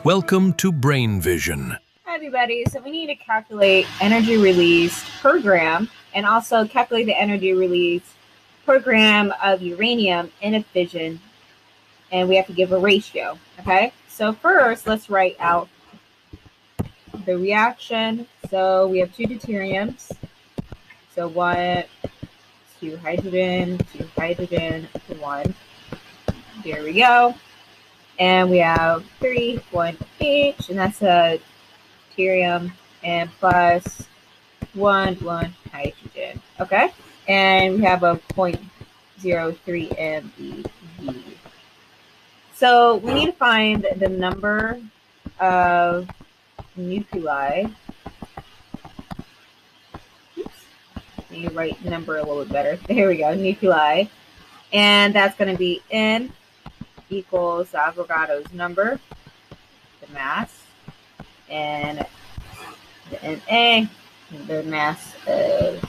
Welcome to Brain Vision. Hi everybody, so we need to calculate energy released per gram and also calculate the energy released per gram of uranium in a fission, and we have to give a ratio, okay? So first, let's write out the reaction. So we have two deuteriums, so 2 hydrogen, 1. There we go. And we have 3, 1 each, and that's a deuterium, and plus 1 hydrogen. Okay, and we have a 0.03 MeV. So we need to find the number of nuclei. Oops. Let me write the number a little bit better. There we go, nuclei. And that's going to be N equals Avogadro's number, the mass, and the Na, the mass of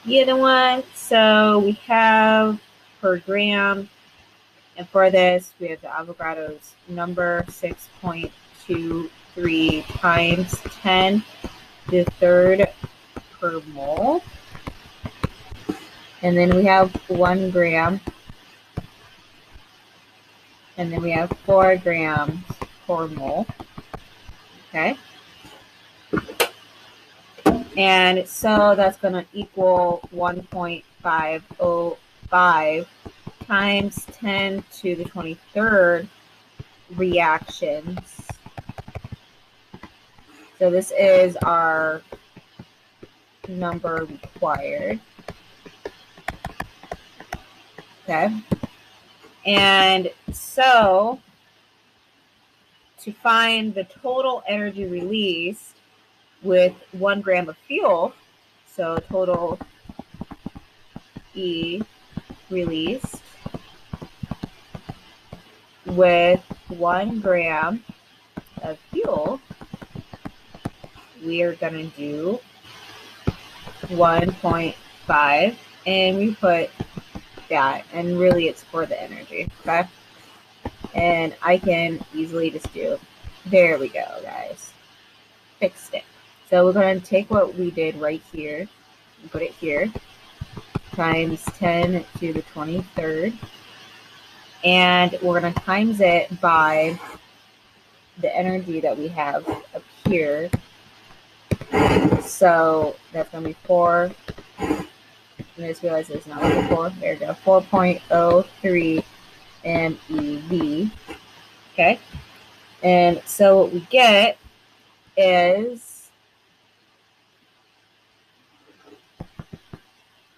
the other one. So we have per gram, and for this we have the Avogadro's number, 6.23 times 10 to the third per mole. And then we have 1 gram, and then we have 4 grams per mole. Okay. And so that's going to equal 1.505 times 10 to the 23rd reactions. So this is our number required. Okay. And so to find the total energy released with 1 gram of fuel, so total E released with 1 gram of fuel, we are going to do 1.5, and we put that, and really it's for the energy, okay? And I can easily just do, there we go, guys, fixed it. So we're going to take what we did right here and put it here, times 10 to the 23rd, and we're going to times it by the energy that we have up here. So that's going to be 4. I just realized it's not like 4. There we go. 4.03 MeV. Okay. And so what we get is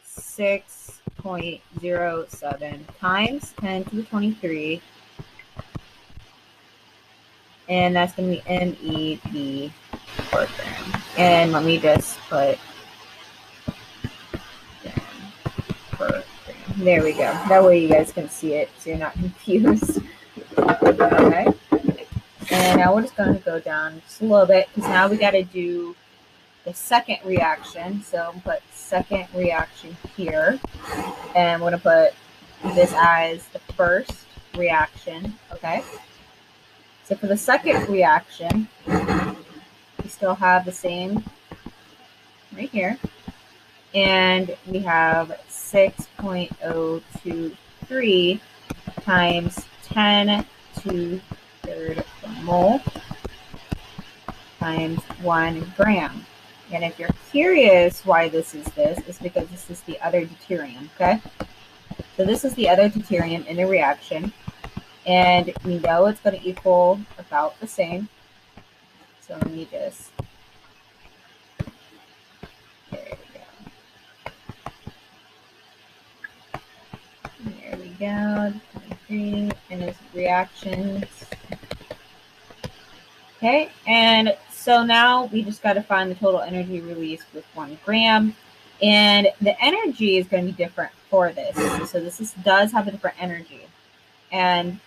6.07 times 10 to the 23. And that's going to be MeV per gram. And let me just put per gram. There we go. That way you guys can see it so you're not confused. Okay. And now we're just going to go down just a little bit because now we got to do the second reaction. So I'm going to put second reaction here. And we're going to put this as the first reaction. Okay. So for the second reaction, we still have the same right here. And we have 6.023 times 10 to the 3rd mole times 1 gram. And if you're curious why this is it's because this is the other deuterium, okay? So this is the other deuterium in the reaction. And we know it's going to equal about the same. So let me just, there we go, 23, and there's reactions. Okay, and so now we just got to find the total energy released with 1 gram. And the energy is going to be different for this. So this does have a different energy. And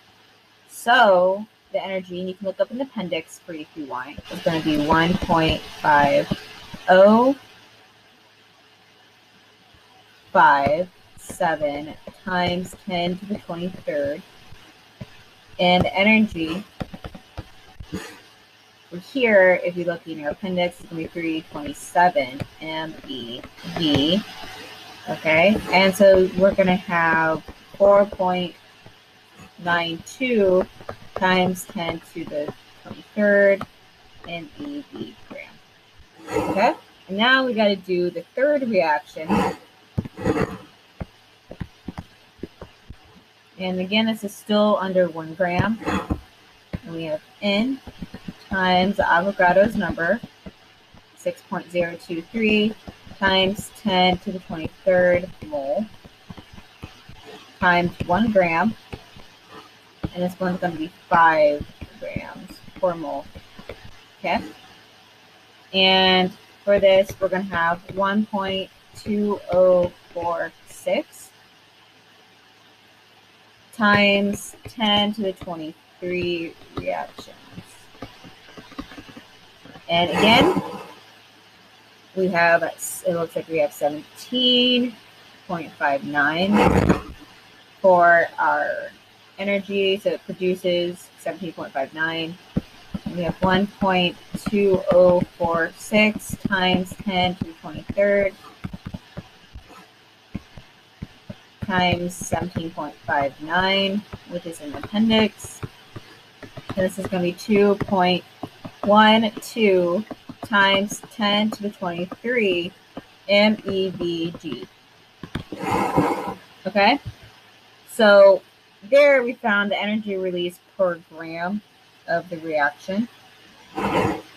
so the energy, and you can look up in the appendix for you if you want, is going to be 1.5057 times 10 to the 23rd. And the energy For here, if you look in your appendix, it's going to be 327 MeV. Okay, and so we're going to have 4.92 times 10 to the 23rd MeV gram. Okay, and now we got to do the third reaction. And again, this is still under 1 gram. And we have N times Avogadro's number, 6.023 times 10 to the 23rd mole, times 1 gram. And this one's going to be 5 grams per mole. Okay? And for this, we're going to have 1.2046 times 10 to the 23 reactions. And again, we have, it looks like we have 17.59 for our energy. So it produces 17.59. We have 1.2046 times 10 to the 23rd times 17.59, which is in the appendix. And this is going to be 2.12 times 10 to the 23 MeVg. Okay, so there we found the energy release per gram of the reaction.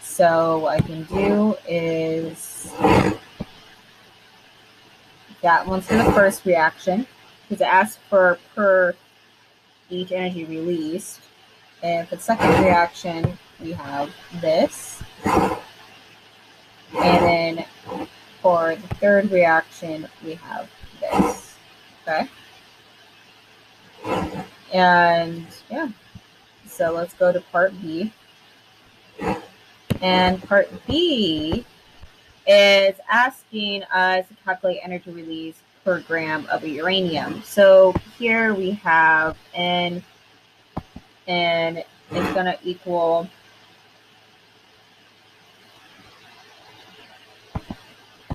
So what I can do is, that one's for the first reaction, because it asks for per each energy released. And for the second reaction, we have this. And then for the third reaction, we have this. Okay? And yeah, so let's go to part B. And part B is asking us to calculate energy release per gram of uranium. So here we have N, and it's going to equal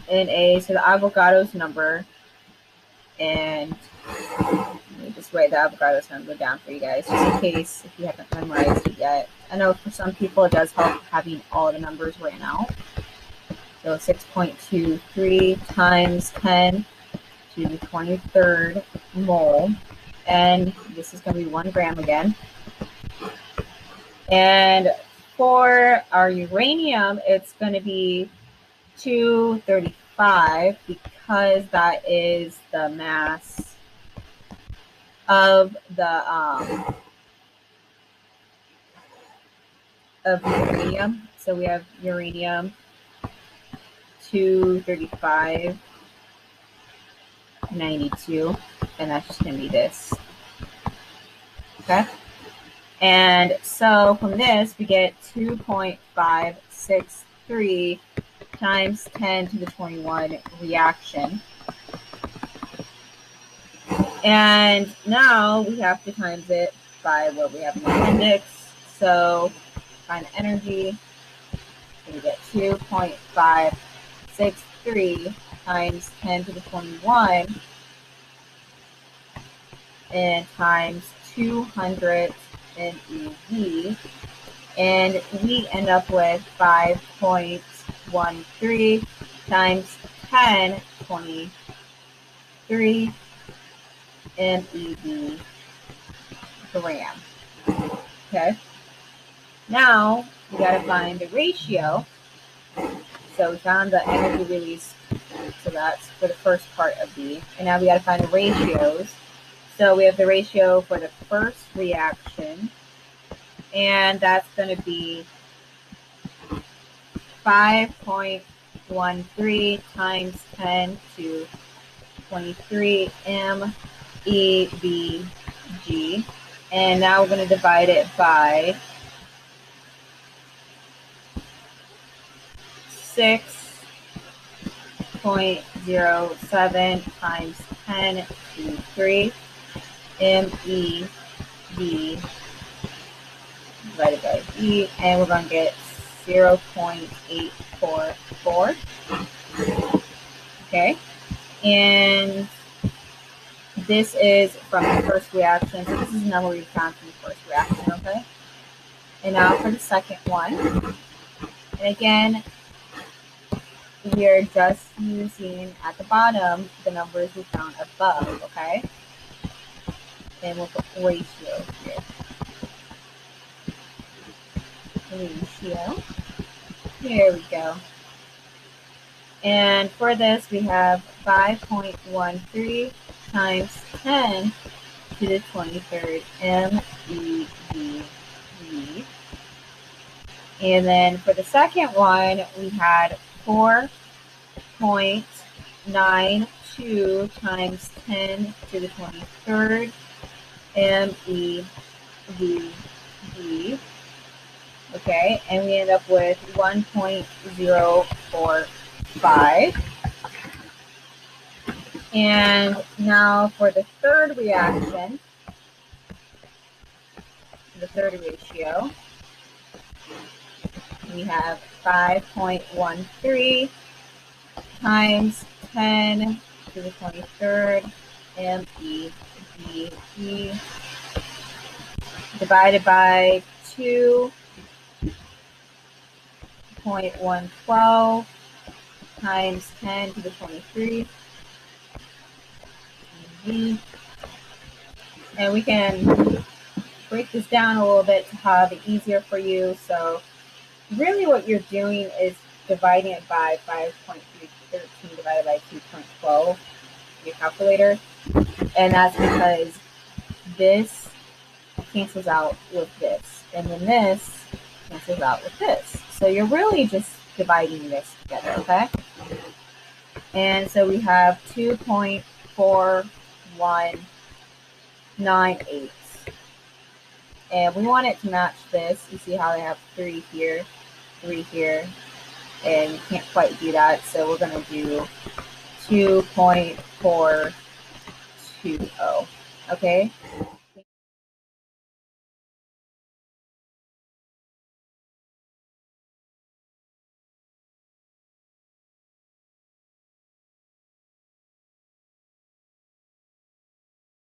Na, so the Avogadro's number, and let me just write the Avogadro's number down for you guys, just in case if you haven't memorized it yet. I know for some people it does help having all the numbers written out. So 6.23 times 10 to the 23rd mole, and this is going to be 1 gram again. And for our uranium, it's going to be 235, because that is the mass of the of uranium. So we have uranium 235.92, and that's just going to be this. Okay? And so from this, we get 2.563 times 10 to the 21 reaction. And now we have to times it by what we have in the appendix. So find the energy. So we get 2.563 times 10 to the 21 and times 200 MeV, and we end up with 5.13 times 10 23 MeV gram. Okay, now we got to find the ratio. So we found the energy release, so that's for the first part of B, and now we got to find the ratios. So we have the ratio for the first reaction, and that's going to be 5.13 times 10 to 23 MeVg. And now we're going to divide it by 6.07 times 10 to 3 MeV divided by V, and we're going to get 0.844. Okay, and this is from the first reaction. So this is a number we found from the first reaction, okay? And now for the second one. And again, we are just using at the bottom the numbers we found above, okay? And we'll put ratio here. Ratio. Here we go. And for this, we have 5.13 times 10 to the 23rd MeV. And then for the second one, we had 4.92 times 10 to the 23rd MeV. Okay, and we end up with 1.045. And now for the third reaction, the third ratio, we have 5.13 times 10 to the 23rd MeV divided by 2.112 times 10 to the 23. And we can break this down a little bit to have it easier for you. So really what you're doing is dividing it by 5.313 divided by 2.12, your calculator. And that's because this cancels out with this. And then this cancels out with this. So you're really just dividing this together, okay? And so we have 2.4198. And we want it to match this. You see how they have 3 here, 3 here, and you can't quite do that. So we're going to do 2.420. Okay,